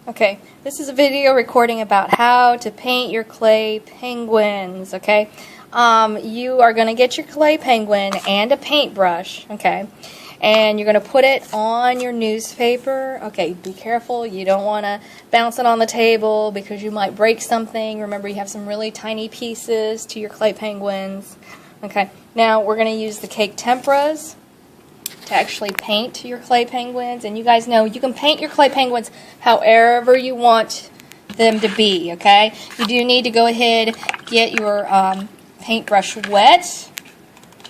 Okay, this is a video recording about how to paint your clay penguins, okay? You are going to get your clay penguin and a paintbrush, okay? And you're going to put it on your newspaper. Okay, be careful. You don't want to bounce it on the table because you might break something. Remember, you have some really tiny pieces to your clay penguins. Okay, now we're going to use the cake temperas to actually paint your clay penguins. And you guys know you can paint your clay penguins however you want them to be, okay? You do need to go ahead, get your paintbrush wet.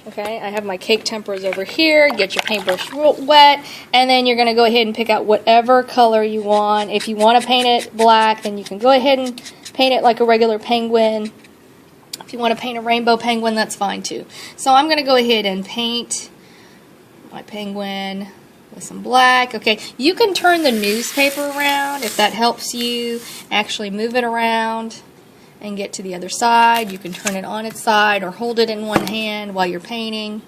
Okay, I have my cake temperas over here. Get your paintbrush wet, and then you're going to go ahead and pick out whatever color you want. If you want to paint it black, then you can go ahead and paint it like a regular penguin. If you want to paint a rainbow penguin, that's fine too. So I'm going to go ahead and paint my penguin with some black. Okay, you can turn the newspaper around if that helps you actually move it around and get to the other side. You can turn it on its side or hold it in one hand while you're painting.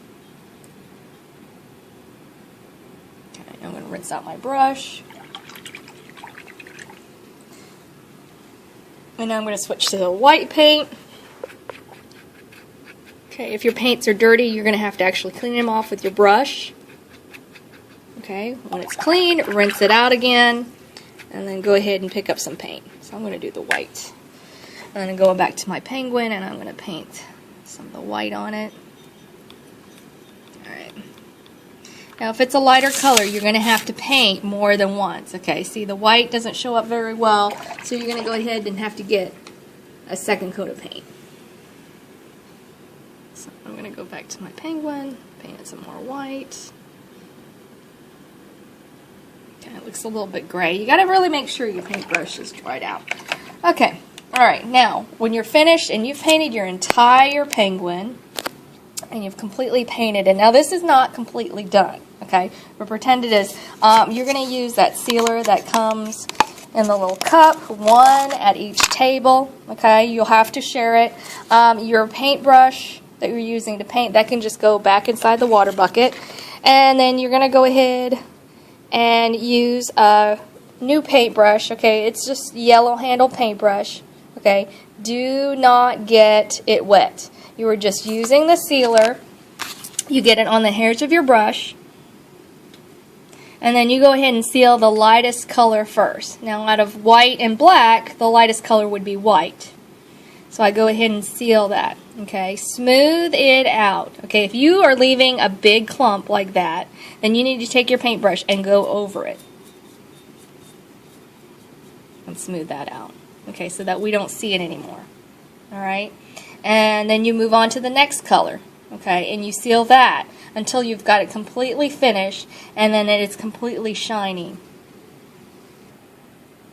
Okay, I'm going to rinse out my brush. And now I'm going to switch to the white paint. Okay, if your paints are dirty, you're going to have to actually clean them off with your brush. Okay, when it's clean, rinse it out again, and then go ahead and pick up some paint. So I'm going to do the white. And then going back to my penguin, and I'm going to paint some of the white on it. Alright. Now if it's a lighter color, you're going to have to paint more than once. Okay, see the white doesn't show up very well, so you're going to go ahead and have to get a second coat of paint. So I'm going to go back to my penguin, paint it some more white. Okay, it looks a little bit gray. You got to really make sure your paintbrush is dried out. Okay. Alright, now, when you're finished and you've painted your entire penguin, and you've completely painted, and now this is not completely done, okay, but pretend it is, you're going to use that sealer that comes in the little cup, one at each table, okay, you'll have to share it. Your paintbrush that you're using to paint, that can just go back inside the water bucket, and then you're going to go ahead and use a new paintbrush, okay, it's just yellow handle paintbrush. Okay, do not get it wet. You are just using the sealer. You get it on the hairs of your brush. And then you go ahead and seal the lightest color first. Now out of white and black, the lightest color would be white. So I go ahead and seal that. Okay, smooth it out. Okay, if you are leaving a big clump like that, then you need to take your paintbrush and go over it. And smooth that out. Okay, so that we don't see it anymore. Alright? And then you move on to the next color. Okay, and you seal that until you've got it completely finished, and then it's completely shiny.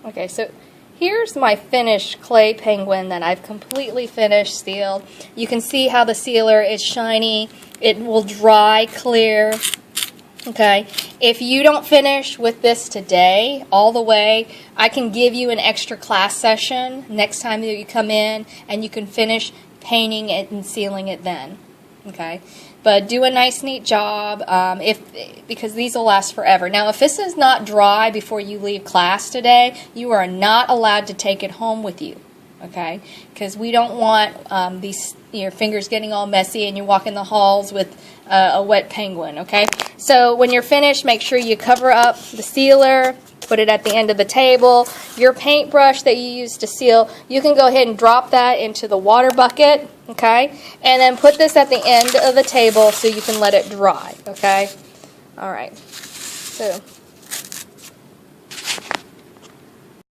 Okay, so here's my finished clay penguin that I've completely finished, sealed. You can see how the sealer is shiny. It will dry clear. Okay, if you don't finish with this today all the way, I can give you an extra class session next time that you come in, and you can finish painting it and sealing it then. Okay, but do a nice neat job because these will last forever. Now if this is not dry before you leave class today, you are not allowed to take it home with you. Okay, because we don't want your fingers getting all messy and you walk in the halls with a wet penguin. Okay, so when you're finished, make sure you cover up the sealer, put it at the end of the table. Your paintbrush that you use to seal, you can go ahead and drop that into the water bucket. Okay, and then put this at the end of the table so you can let it dry. Okay, all right, so